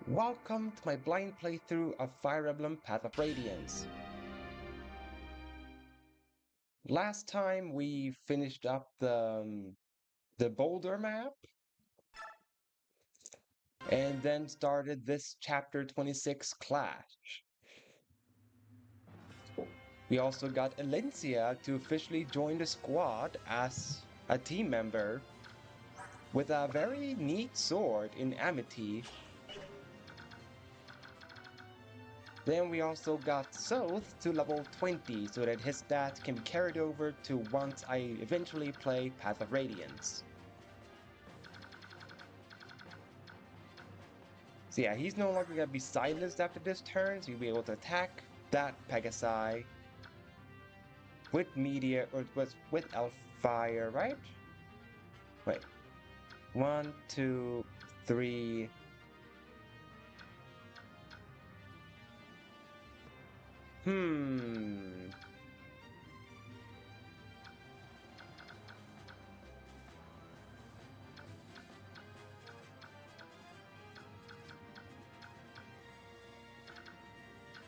Welcome to my blind playthrough of Fire Emblem Path of Radiance. Last time we finished up the boulder map and then started this chapter 26 clash. We also got Alencia to officially join the squad as a team member with a very neat sword in Amity. Then we also got Soth to level 20 so that his stats can be carried over to once I eventually play Path of Radiance. So yeah, he's no longer going to be silenced after this turn, so he'll be able to attack that Pegasi with Meteor, or with Elfire, right? Wait. 1, 2, 3...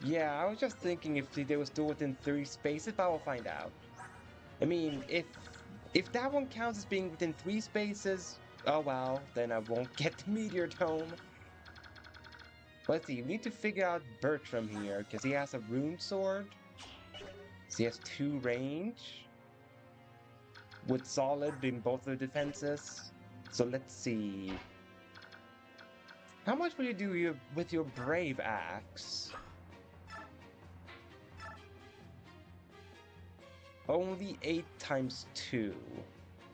Yeah, I was just thinking if they were still within 3 spaces, but I will find out. I mean, if that one counts as being within 3 spaces, oh well, then I won't get the Meteor Tome. Let's see, we need to figure out Bertram here, because he has a rune sword. So he has 2 range, with solid in both of the defenses. So let's see. How much will you do with your Brave Axe? Only 8 times 2.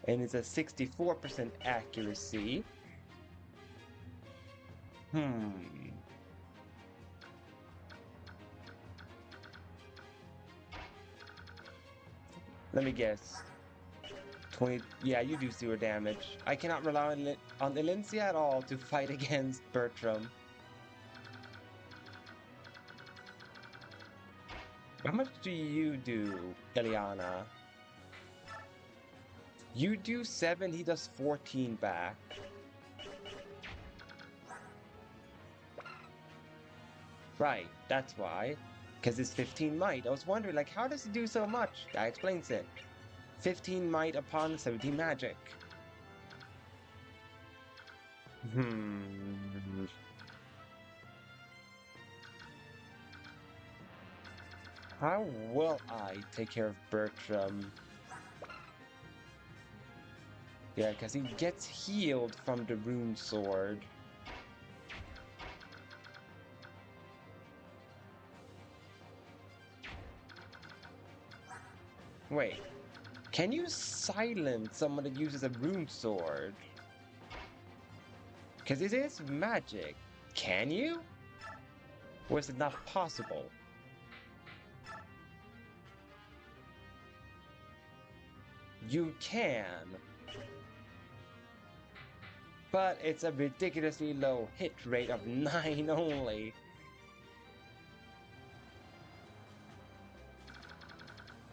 And it's a 64% accuracy. Let me guess. 20. Yeah, you do 0 damage. I cannot rely on Alencia at all to fight against Bertram. How much do you do, Eliana? You do 7, he does 14 back. Right, that's why. Because it's 15 might. I was wondering, like, how does he do so much? That explains it. 15 might upon 17 magic. How will I take care of Bertram? Yeah, because he gets healed from the rune sword. Wait, can you silence someone that uses a rune sword? Because it is magic. Can you? Or is it not possible? You can. But it's a ridiculously low hit rate of 9 only.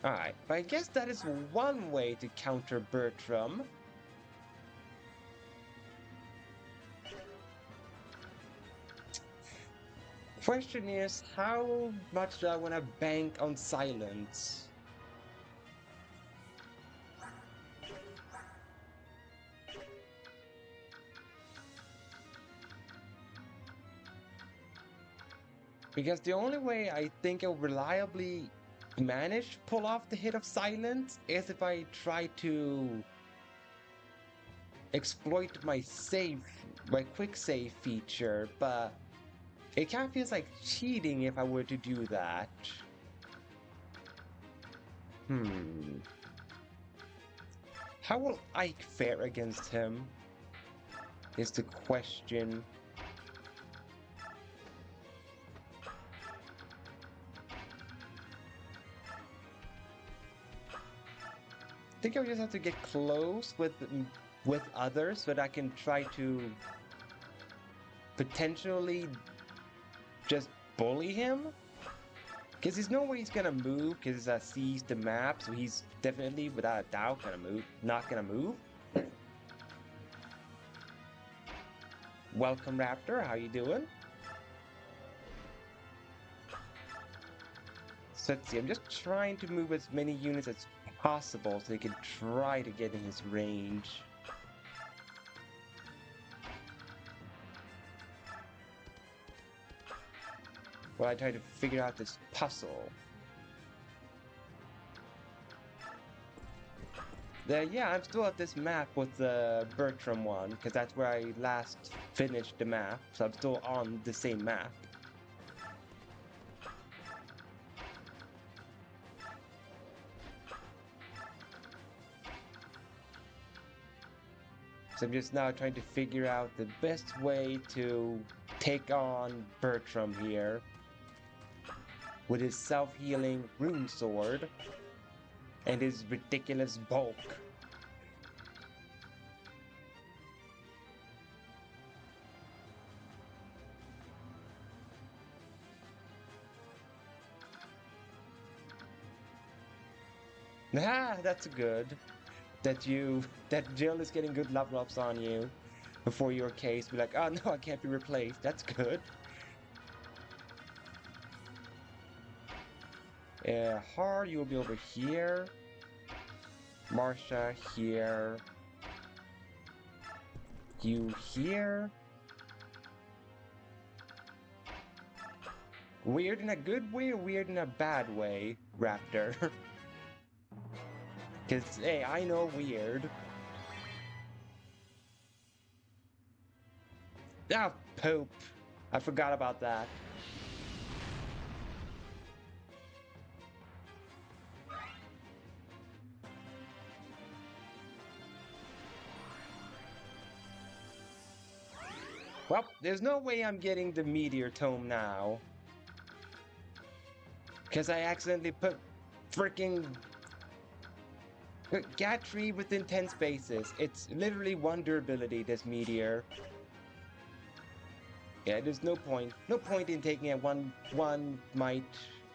Alright, but I guess that is one way to counter Bertram. Question is, how much do I want to bank on silence? Because the only way I think I'll reliably manage to pull off the hit of silence is if I try to exploit my quick save feature, but it kind of feels like cheating if I were to do that. How will Ike fare against him? Is the question. I think I'll just have to get close with others so that I can try to potentially just bully him. Because there's no way he's gonna move because sees the map, so he's definitely, without a doubt, not gonna move. Welcome, Raptor. How you doing? So let's see, I'm just trying to move as many units as possible so they can try to get in his range. While I try to figure out this puzzle. Yeah, I'm still at this map with the Bertram one, because that's where I last finished the map, so I'm still on the same map. So I'm just now trying to figure out the best way to take on Bertram here with his self-healing rune sword and his ridiculous bulk. Ah, that's good. That Jill is getting good level ups on you before your case be like, oh no, I can't be replaced. That's good. Har, you'll be over here. Marsha here. You here. Weird in a good way or weird in a bad way, Raptor? Because, hey, I know weird. Ah, poop. I forgot about that. Well, there's no way I'm getting the Meteor Tome now. Because I accidentally put freaking Gatry within 10 spaces. It's literally one durability, this Meteor. Yeah, there's no point. No point in taking a one might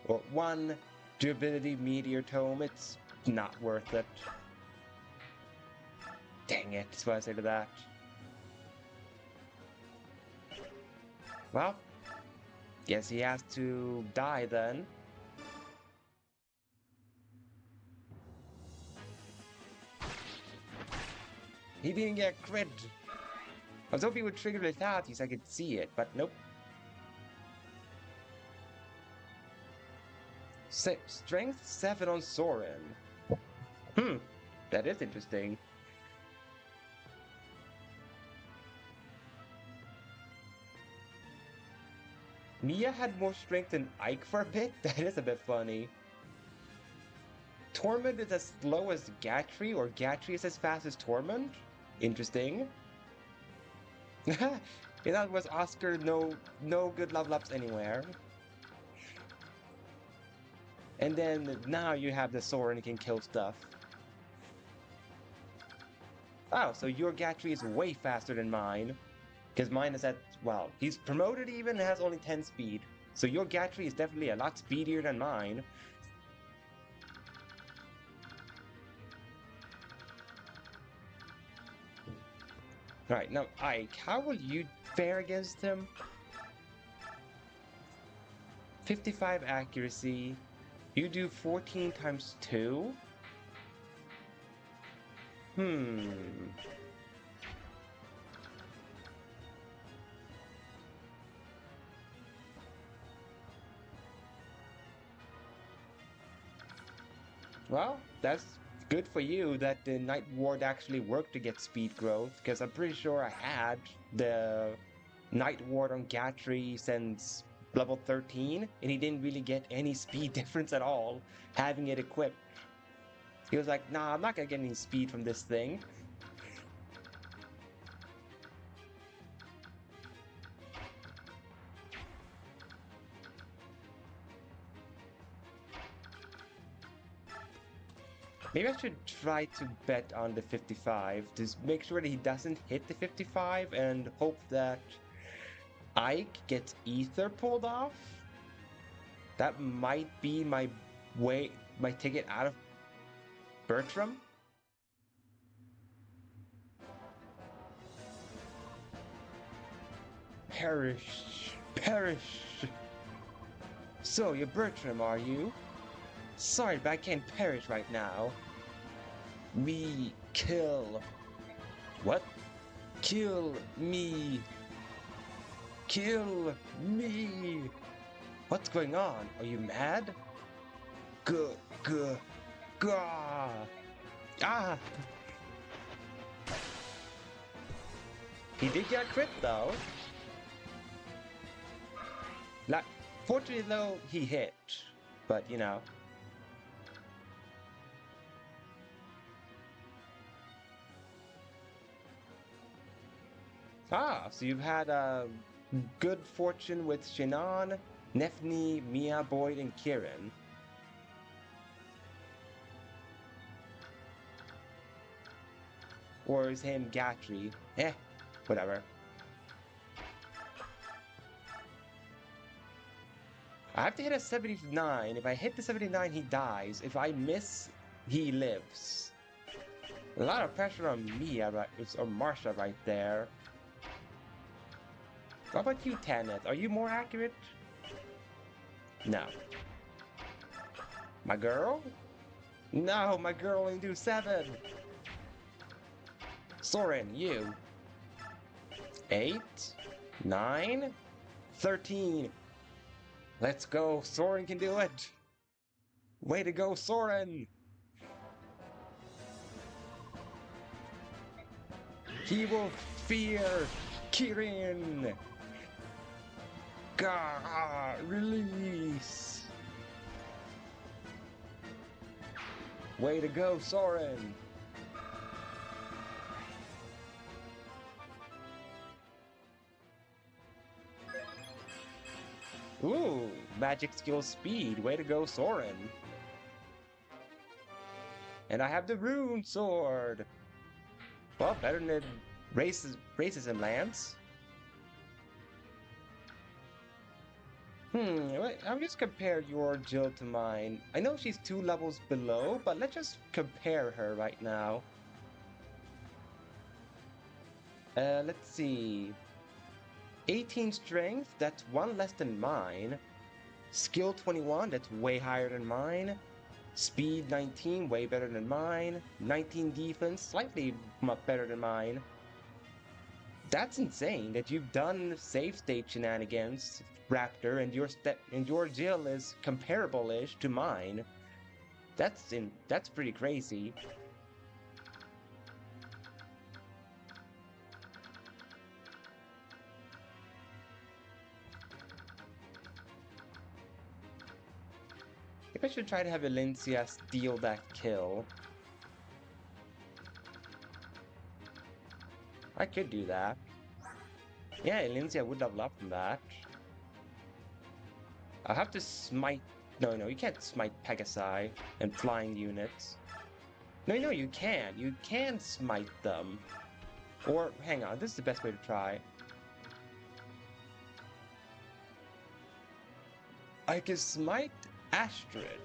or one durability Meteor Tome. It's not worth it. Dang it, that's what I say to that. Well, guess he has to die then. He didn't get crit. I was hoping he would trigger lethality so I could see it, but nope. Strength 7 on Soren. That is interesting. Mia had more strength than Ike for a bit? That is a bit funny. Tormund is as slow as Gatry, or Gatry is as fast as Tormund? Interesting. In other words, Oscar, no good level ups anywhere. And then now you have the sword and can kill stuff. Oh, so your Gatry is way faster than mine. Because mine is at, well, he's promoted even and has only 10 speed. So your Gatry is definitely a lot speedier than mine. Alright, now Ike, how will you fare against him? 55 accuracy. You do 14 times 2? Well, that's good for you that the Night Ward actually worked to get speed growth, because I'm pretty sure I had the Night Ward on Gatry since level 13, and he didn't really get any speed difference at all, having it equipped. He was like, nah, I'm not gonna get any speed from this thing. Maybe I should try to bet on the 55 to make sure that he doesn't hit the 55 and hope that Ike gets Ether pulled off. That might be my ticket out of Bertram. Perish. So you're Bertram, are you? Sorry, but I can't perish right now. We kill. What? Kill me. Kill me. What's going on? Are you mad? Gah, gah, gah. Ah. He did get a crit though. Like, fortunately though, he hit. But you know. Ah, so you've had good fortune with Shinon, Nefni, Mia, Boyd, and Kieran. Or is him Gatry? Whatever. I have to hit a 79. If I hit the 79, he dies. If I miss, he lives. A lot of pressure on Mia, or Marsha right there. How about you, Tanith? Are you more accurate? No. My girl? No, my girl only do 7. Soren, you. 8, 9, 13. Let's go. Soren can do it. Way to go, Soren. He will fear Kirin. Gah, release. Way to go, Soren. Ooh, magic skill speed. Way to go, Soren. And I have the rune sword. Well, better than racism lance. I'll just compare your Jill to mine. I know she's 2 levels below, but let's just compare her right now. Let's see. 18 strength, that's 1 less than mine. Skill 21, that's way higher than mine. Speed 19, way better than mine. 19 defense, slightly better than mine. That's insane that you've done save state shenanigans, Raptor, and your Jill is comparable-ish to mine. That's pretty crazy. Maybe I should try to have Valencia steal that kill. I could do that. Yeah, Valencia would level up from that. I'll have to smite... No, you can't smite Pegasi and flying units. No, you can. You can smite them. Or, hang on, this is the best way to try. I can smite Astrid.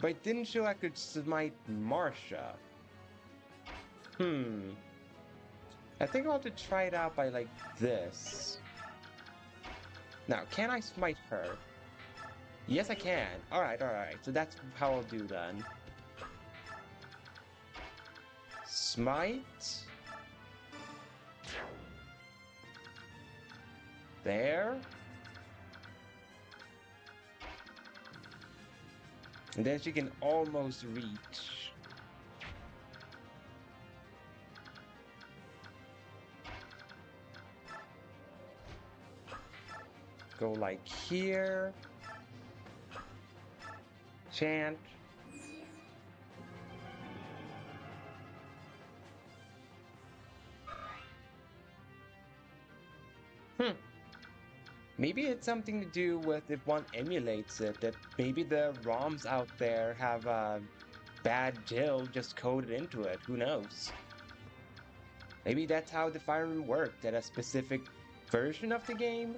But it didn't show I could smite Marsha. I think I'll have to try it out by like this. Now, can I smite her? Yes, I can. Alright. So that's how I'll do then. Smite. There. And then she can almost reach. Go like here. Chant. Maybe it's something to do with if one emulates it, that maybe the ROMs out there have bad Jill just coded into it. Who knows? Maybe that's how the Fire Emblem worked, that a specific version of the game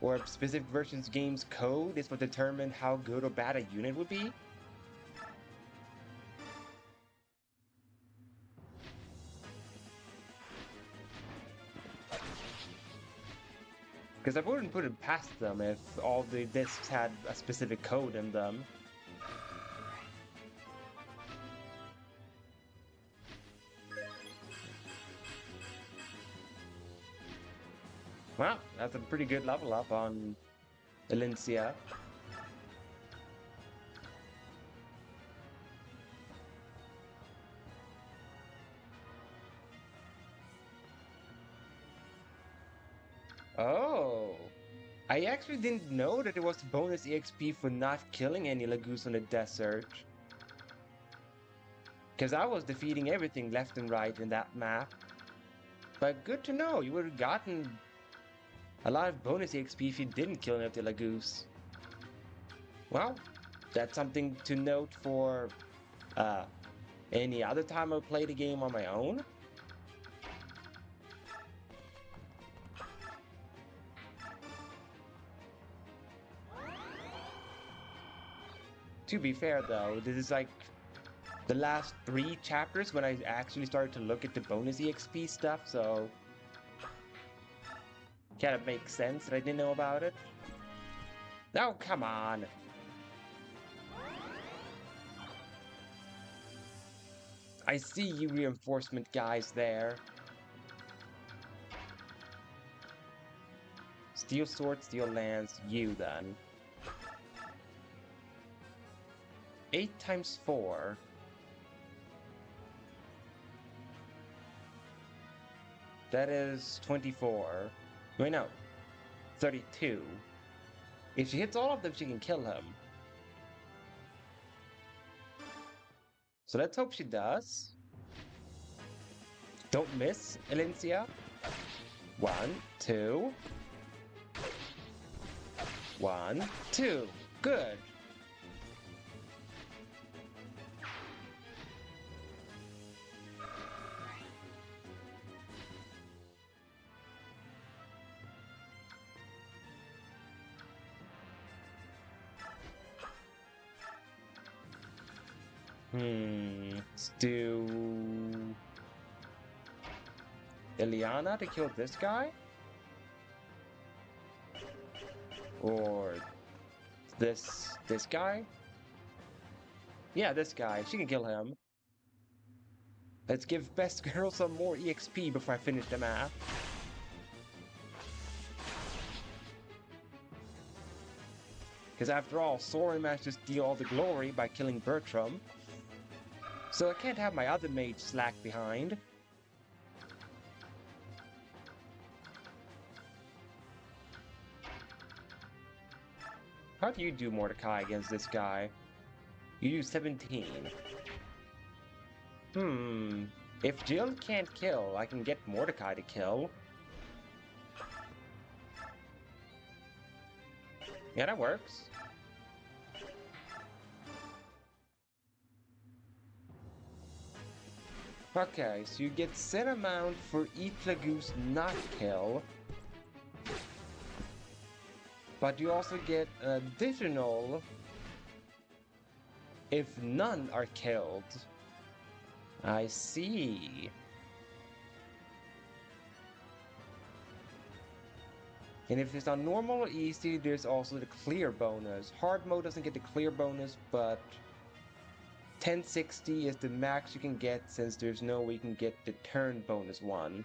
or a specific version's game's code is what determined how good or bad a unit would be. Because I wouldn't put it past them if all the discs had a specific code in them. Well, that's a pretty good level up on Elincia. Oh, I actually didn't know that there was bonus EXP for not killing any Lagoos on the desert. Because I was defeating everything left and right in that map. But good to know, you would have gotten a lot of bonus EXP if you didn't kill any of the Lagoos. Well, that's something to note for any other time I play the game on my own. To be fair though, this is like the last 3 chapters when I actually started to look at the bonus EXP stuff, so kind of makes sense that I didn't know about it. Oh, come on! I see you reinforcement guys there. Steel sword, steel lance, you then. 8 times 4. That is 24. Wait, no. 32. If she hits all of them, she can kill him. So let's hope she does. Don't miss, Elincia. 1, 2. 1, 2. Good. Let's do Ileana to kill this guy? Or this guy? Yeah, this guy. She can kill him. Let's give Best Girl some more EXP before I finish the map. Because after all, Soren managed to steal all the glory by killing Bertram. So I can't have my other mage slack behind. How do you do, Mordecai, against this guy? You do 17. If Jill can't kill, I can get Mordecai to kill. Yeah, that works. Okay, so you get set amount for each Lagoose not kill. But you also get additional if none are killed. I see. And if it's on normal or easy, there's also the clear bonus. Hard mode doesn't get the clear bonus, but 1060 is the max you can get since there's no way you can get the turn bonus one.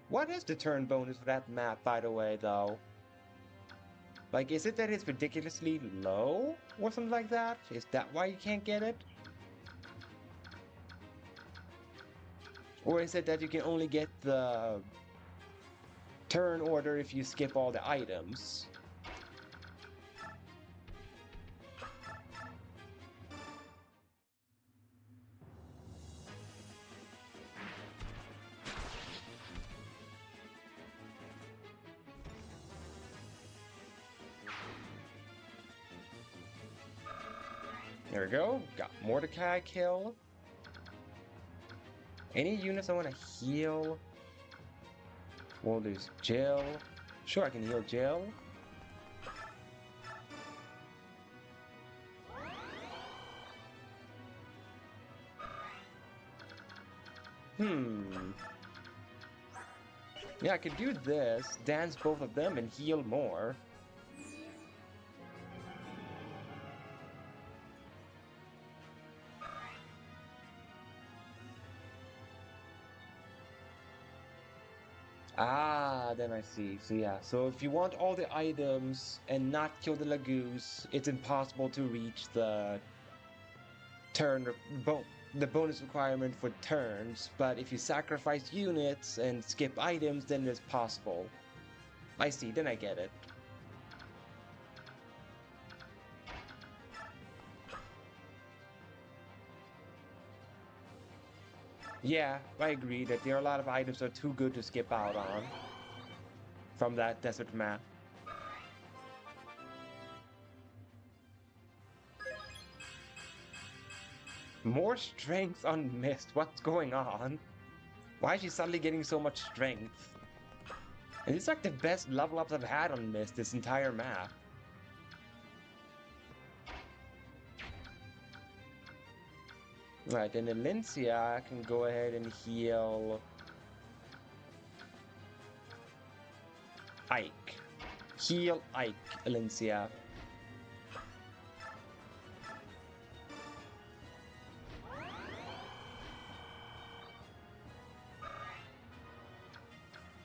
What is the turn bonus for that map, by the way, though? Like, is it that it's ridiculously low? Or something like that? Is that why you can't get it? Or is it that you can only get the turn order if you skip all the items? There we go. Got Mordecai kill. Any units I want to heal? Well, there's Jill. Sure, I can heal Jill. Yeah, I could do this, dance both of them, and heal more. Ah, then I see. So yeah, so if you want all the items and not kill the Lagoose, it's impossible to reach the turn bo the bonus requirement for turns, but if you sacrifice units and skip items, then it's possible. I see, then I get it. Yeah, I agree that there are a lot of items that are too good to skip out on from that desert map. More strength on Mist. What's going on? Why is she suddenly getting so much strength? And it's like the best level ups I've had on Mist this entire map. Right, and Alencia can go ahead and heal Ike. Heal Ike, Alencia.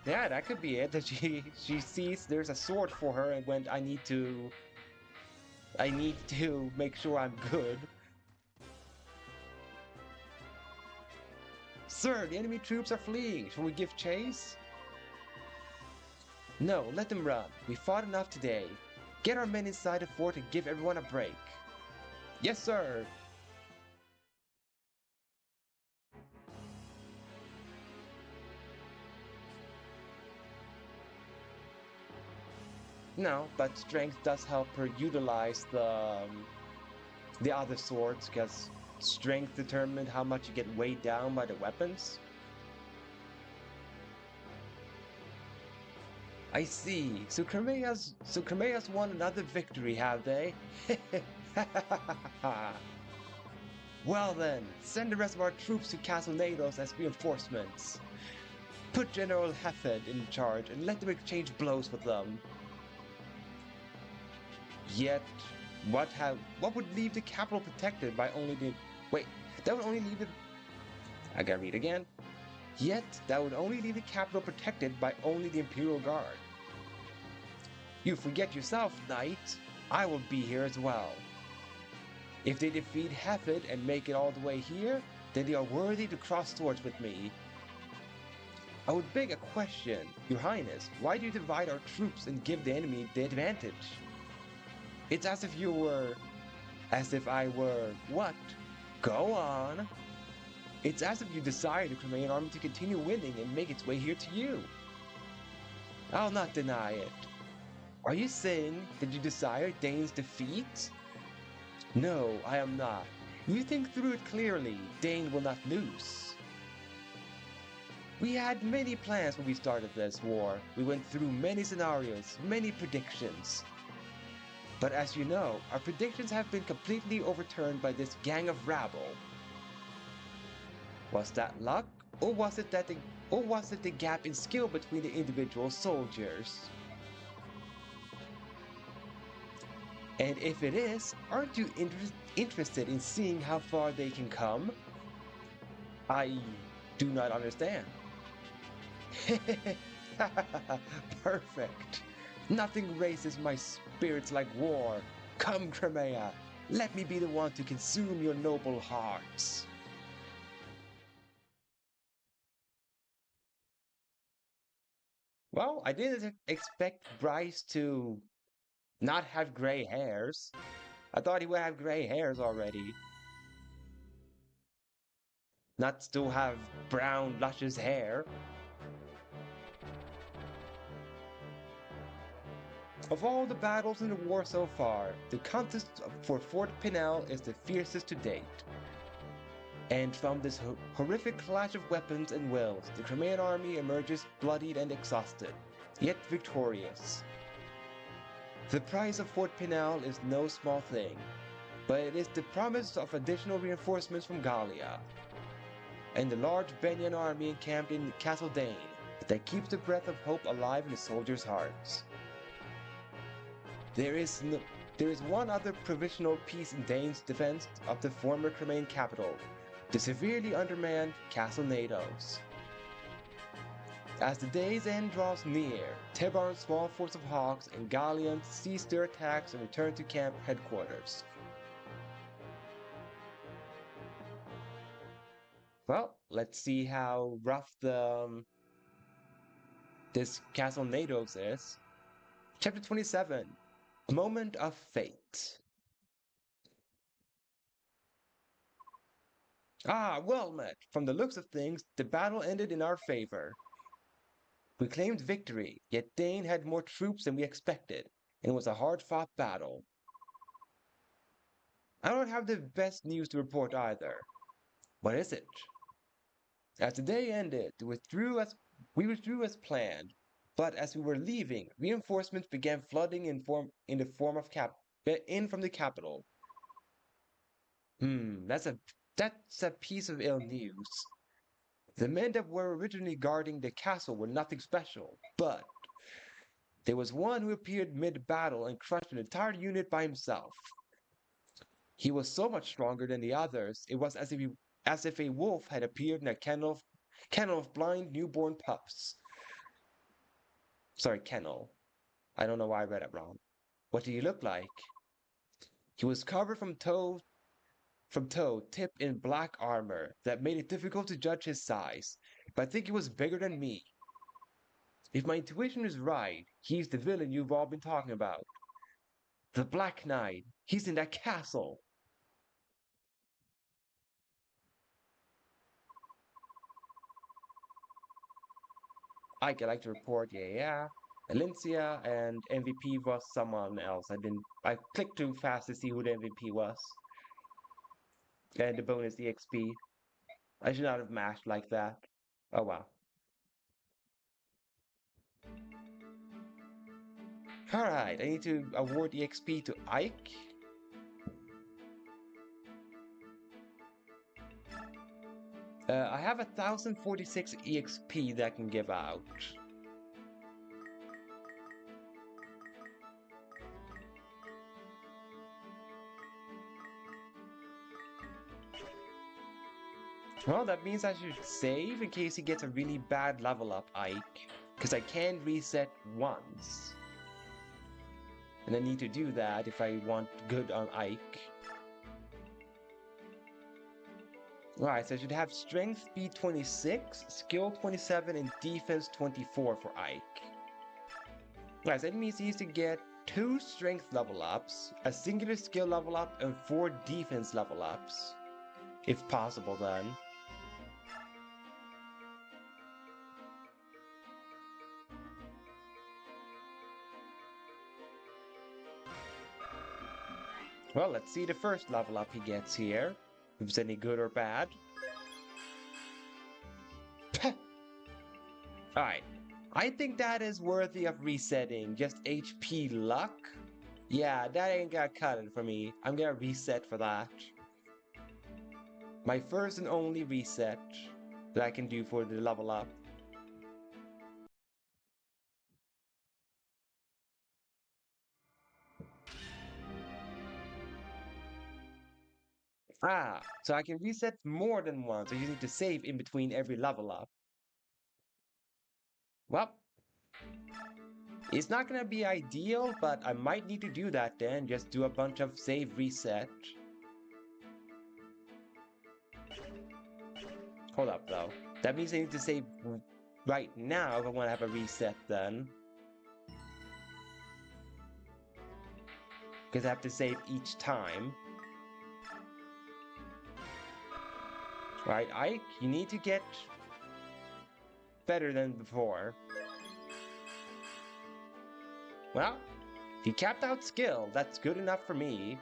Yeah, that could be it. That she sees there's a sword for her and went, I need to make sure I'm good. Sir, the enemy troops are fleeing. Shall we give chase? No, let them run. We fought enough today. Get our men inside the fort and give everyone a break. Yes, sir. No, but strength does help her utilize the other swords, because strength determined how much you get weighed down by the weapons. I see. So Crimea's won another victory, have they? Well then, send the rest of our troops to Castle Nados as reinforcements. Put General Heffed in charge and let them exchange blows with them. Yet, what would leave the capital protected by only the... Wait, that would only leave the... I gotta read again. Yet, that would only leave the capital protected by only the Imperial Guard. You forget yourself, knight. I will be here as well. If they defeat Heffed and make it all the way here, then they are worthy to cross swords with me. I would beg a question, Your Highness. Why do you divide our troops and give the enemy the advantage? It's as if you were... As if I were... What? Go on. It's as if you desire the Crimean army to continue winning and make its way here to you. I'll not deny it. Are you saying that you desire Dane's defeat? No, I am not. You think through it clearly. Dane will not lose. We had many plans when we started this war. We went through many scenarios, many predictions. But as you know, our predictions have been completely overturned by this gang of rabble. Was that luck, or was it the gap in skill between the individual soldiers? And if it is, aren't you interested in seeing how far they can come? I do not understand. Perfect. Nothing raises my spirits like war. Come, Crimea, let me be the one to consume your noble hearts. Well, I didn't expect Bryce to not have gray hairs. I thought he would have gray hairs already. Not still have brown, luscious hair. Of all the battles in the war so far, the contest for Fort Pinel is the fiercest to date. And from this horrific clash of weapons and wills, the Crimean army emerges bloodied and exhausted, yet victorious. The price of Fort Pinel is no small thing, but it is the promise of additional reinforcements from Gallia, and the large Benyan army encamped in Castle Dane, that keeps the breath of hope alive in the soldiers' hearts. There is one other provisional piece in Dane's defense of the former Crimean capital, the severely undermanned Castle Nados. As the day's end draws near, Tibarn's small force of Hawks and Galleons cease their attacks and return to camp headquarters. Well, let's see how rough this Castle Nados is. Chapter 27, Moment of Fate. Ah, well met. From the looks of things, the battle ended in our favor. We claimed victory, yet Dane had more troops than we expected, and it was a hard-fought battle. I don't have the best news to report either. What is it? As the day ended, we withdrew as planned, but as we were leaving, reinforcements began flooding in from the capital. That's a piece of ill news. The men that were originally guarding the castle were nothing special, but there was one who appeared mid-battle and crushed an entire unit by himself. He was so much stronger than the others, it was as if a wolf had appeared in a kennel of blind newborn pups. Sorry, kennel. I don't know why I read it wrong. What did he look like? He was covered from toe tipped in black armor that made it difficult to judge his size, but I think he was bigger than me. If my intuition is right, he's the villain you've all been talking about. The Black Knight. He's in that castle. I'd like to report, yeah. Alicia and MVP was someone else. I clicked too fast to see who the MVP was. And the bonus EXP. I should not have mashed like that. Oh wow. Alright, I need to award EXP to Ike. I have 1046 EXP that I can give out. Well, that means I should save in case he gets a really bad level up, Ike. Because I can reset once. And I need to do that if I want good on Ike. Alright, so I should have Strength Speed 26, Skill 27, and Defense 24 for Ike. Alright, so that means he needs to get 2 Strength level ups, a singular skill level up, and 4 Defense level ups. If possible, then. Well, let's see the first level up he gets here. If it's any good or bad. Alright. I think that is worthy of resetting. Just HP luck? Yeah, that ain't gonna cut it for me. I'm gonna reset for that. My first and only reset that I can do for the level up. Ah, so I can reset more than once, so you need to save in between every level up. Well, it's not gonna be ideal, but I might need to do that then, just do a bunch of save reset. Hold up though, that means I need to save right now if I want to have a reset then. Because I have to save each time. Right, Ike, you need to get better than before. Well, he capped out skill. That's good enough for me.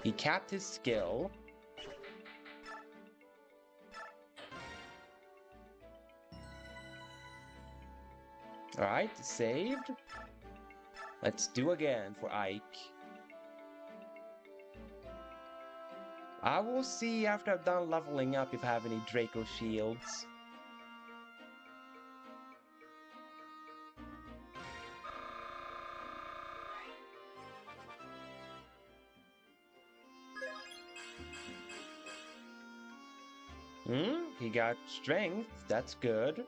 He capped his skill. Alright, saved. Let's do again for Ike. I will see after I've done leveling up if I have any Draco shields. He got strength. That's good.